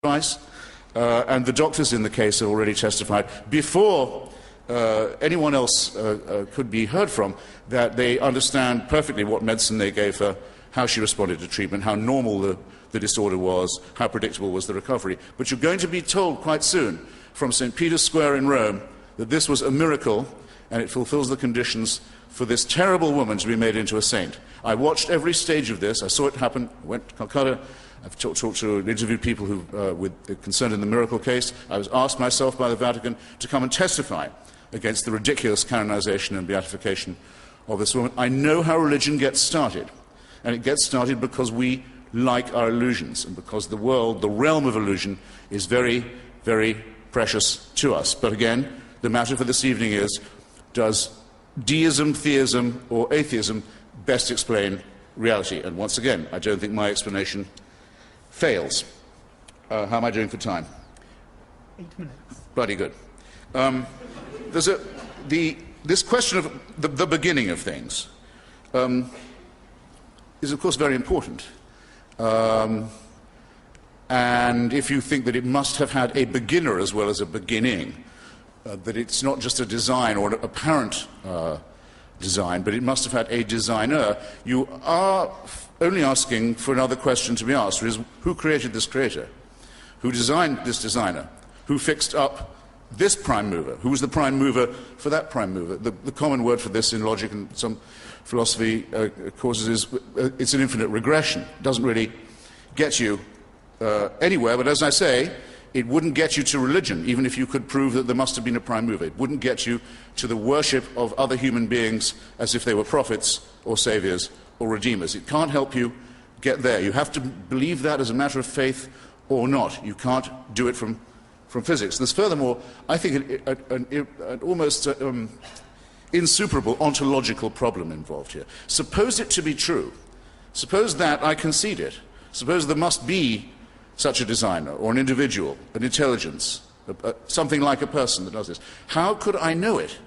advice, and the doctors in the case have already testified before anyone else could be heard from that they understand perfectly what medicine they gave her, how she responded to treatment, how normal the disorder was, how predictable was the recovery. But you're going to be told quite soon from St. Peter's Square in Rome that this was a miracle and it fulfills the conditions for this terrible woman to be made into a saint. I watched every stage of this. I saw it happen. I went to Calcutta. I've talked to, interviewed people who were concerned in the miracle case. I was asked myself by the Vatican to come and testify against the ridiculous canonization and beatification of this woman. I know how religion gets started. And it gets started because we like our illusions and because the world, the realm of illusion, is very, very precious to us. But again, the matter for this evening is, does deism, theism, or atheism best explain reality? And once again, I don't think my explanation fails. How am I doing for time? 8 minutes. Bloody good. This question of the beginning of things is, of course, very important. And if you think that it must have had a beginner as well as a beginning, that it's not just a design or an apparent design, but it must have had a designer, you are only asking for another question to be asked, which is, who created this creator? Who designed this designer? Who fixed up this prime mover? Who was the prime mover for that prime mover? The common word for this in logic and some philosophy courses is it's an infinite regression. It doesn't really get you anywhere, but as I say, it wouldn't get you to religion, even if you could prove that there must have been a prime mover. It wouldn't get you to the worship of other human beings as if they were prophets or saviors or redeemers. It can't help you get there. You have to believe that as a matter of faith or not. You can't do it from physics. There's furthermore, I think, an almost insuperable ontological problem involved here. Suppose it to be true. Suppose that I concede it. Suppose there must be such a designer or an individual, an intelligence, something like a person that does this. How could I know it?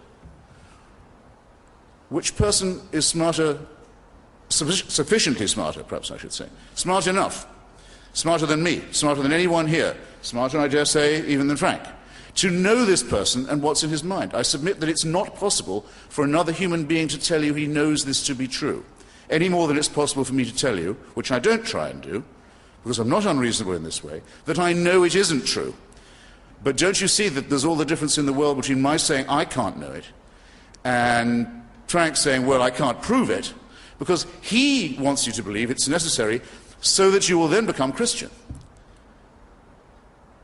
Which person is smarter, sufficiently smarter, perhaps I should say, smart enough, smarter than me, smarter than anyone here, smarter, I dare say, even than Frank, to know this person and what's in his mind? I submit that it's not possible for another human being to tell you he knows this to be true, any more than it's possible for me to tell you, which I don't try and do, because I'm not unreasonable in this way, that I know it isn't true. But don't you see that there's all the difference in the world between my saying I can't know it and Frank saying, well, I can't prove it, because he wants you to believe it's necessary so that you will then become Christian.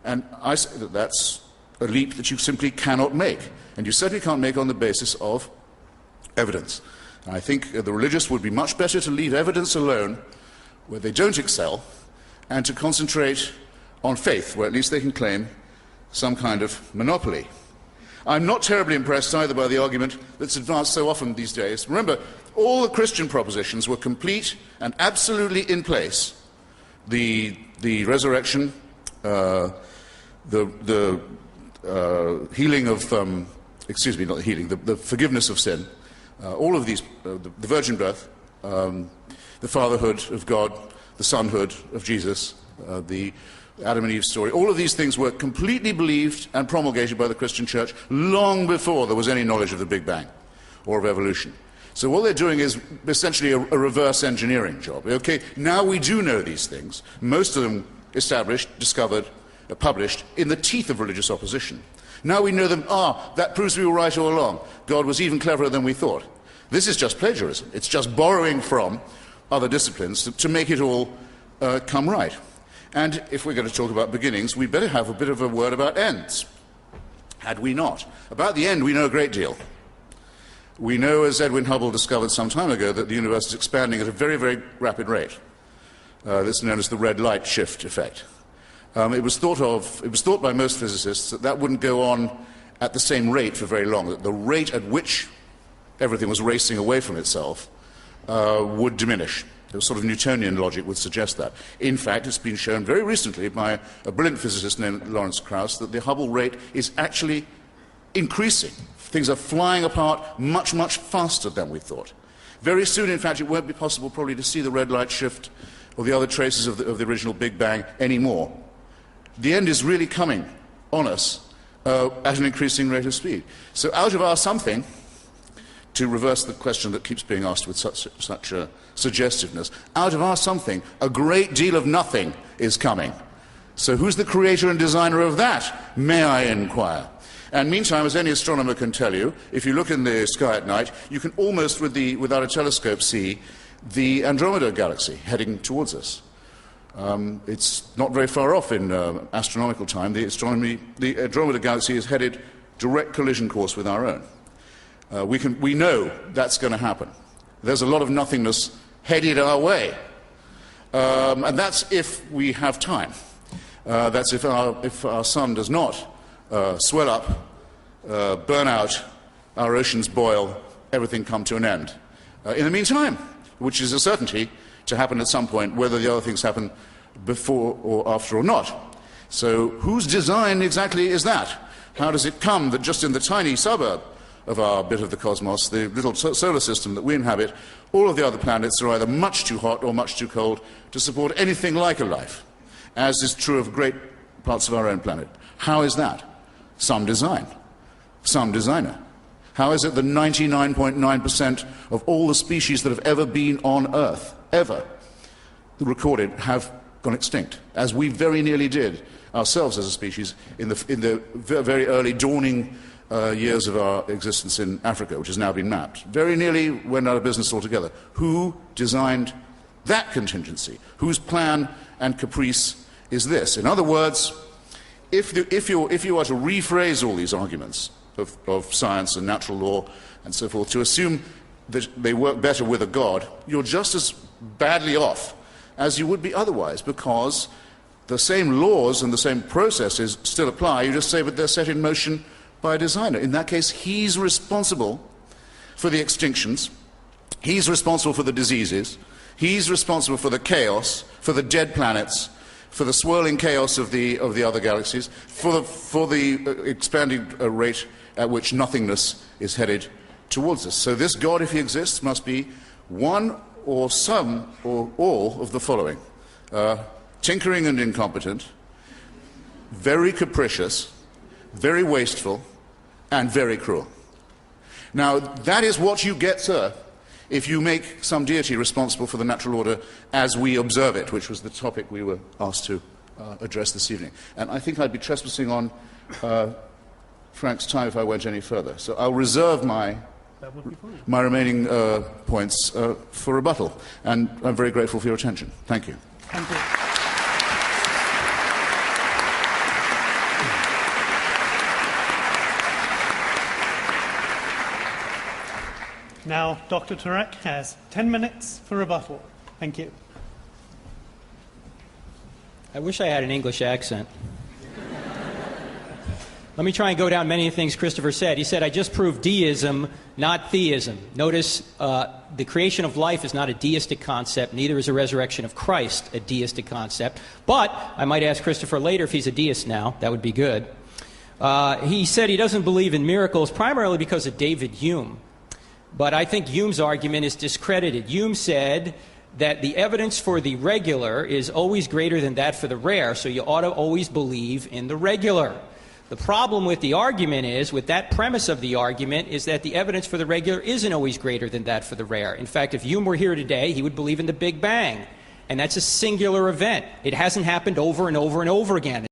And I say that that's a leap that you simply cannot make, and you certainly can't make on the basis of evidence. And I think the religious would be much better to leave evidence alone where they don't excel, and to concentrate on faith, where at least they can claim some kind of monopoly. I'm not terribly impressed either by the argument that's advanced so often these days. Remember, all the Christian propositions were complete and absolutely in place. The resurrection, the healing of, excuse me, not the healing, the forgiveness of sin, all of these, the virgin birth, the fatherhood of God, the sonhood of Jesus, the Adam and Eve story, all of these things were completely believed and promulgated by the Christian church long before there was any knowledge of the Big Bang or of evolution. So what they're doing is essentially a reverse engineering job. Okay, now we do know these things, most of them established, discovered, published in the teeth of religious opposition. Now we know them, that proves we were right all along. God was even cleverer than we thought. This is just plagiarism. It's just borrowing from other disciplines to make it all come right. And if we're going to talk about beginnings, we'd better have a bit of a word about ends. Had we not? About the end, we know a great deal. We know, as Edwin Hubble discovered some time ago, that the universe is expanding at a very, very rapid rate. This is known as the red light shift effect. It was thought by most physicists that that wouldn't go on at the same rate for very long, that the rate at which everything was racing away from itself would diminish. The sort of Newtonian logic would suggest that. In fact, it's been shown very recently by a brilliant physicist named Lawrence Krauss that the Hubble rate is actually increasing. Things are flying apart much, much faster than we thought. Very soon, in fact, it won't be possible probably to see the red light shift or the other traces of the original Big Bang anymore. the end is really coming on us at an increasing rate of speed. So out of our something, to reverse the question that keeps being asked with such suggestiveness, out of our something, a great deal of nothing is coming. So who's the creator and designer of that, may I inquire? And meantime, as any astronomer can tell you, if you look in the sky at night, you can almost, without a telescope, see the Andromeda galaxy heading towards us. It's not very far off in astronomical time. The Andromeda galaxy is headed direct collision course with our own. We know that's going to happen. There's a lot of nothingness headed our way. And that's if we have time. That's if our sun does not swell up, burn out, our oceans boil, everything come to an end. In the meantime, which is a certainty to happen at some point, whether the other things happen before or after or not. So whose design exactly is that? How does it come that just in the tiny suburb of our bit of the cosmos, the little solar system that we inhabit, all of the other planets are either much too hot or much too cold to support anything like a life, as is true of great parts of our own planet? How is that? Some design, some designer. How is it that 99.9% of all the species that have ever been on Earth, ever, recorded, have gone extinct, as we very nearly did ourselves as a species in the very early dawning years of our existence in Africa, which has now been mapped. Very nearly went out of business altogether. Who designed that contingency? Whose plan and caprice is this? In other words, if you are to rephrase all these arguments of science and natural law and so forth, to assume that they work better with a God, you're just as badly off as you would be otherwise, because the same laws and the same processes still apply. You just say that they're set in motion by a designer. In that case, he's responsible for the extinctions, he's responsible for the diseases, he's responsible for the chaos, for the dead planets, for the swirling chaos of the other galaxies, for the expanding rate at which nothingness is headed towards us. So this God, if he exists, must be one or some or all of the following: tinkering and incompetent, very capricious, very wasteful, and very cruel. Now, that is what you get, sir, if you make some deity responsible for the natural order as we observe it, which was the topic we were asked to address this evening. And I think I'd be trespassing on Frank's time if I went any further. So I'll reserve my remaining points for rebuttal. And I'm very grateful for your attention. Thank you. Thank you. Now, Dr. Turek has 10 minutes for rebuttal. Thank you. I wish I had an English accent. Let me try and go down many of the things Christopher said. He said, I just proved deism, not theism. Notice the creation of life is not a deistic concept, neither is a resurrection of Christ a deistic concept. But I might ask Christopher later if he's a deist now. That would be good. He said he doesn't believe in miracles primarily because of David Hume. But I think Hume's argument is discredited. Hume said that the evidence for the regular is always greater than that for the rare, so you ought to always believe in the regular. The problem with the argument is, with that premise of the argument, is that the evidence for the regular isn't always greater than that for the rare. In fact, if Hume were here today, he would believe in the Big Bang. And that's a singular event. It hasn't happened over and over and over again.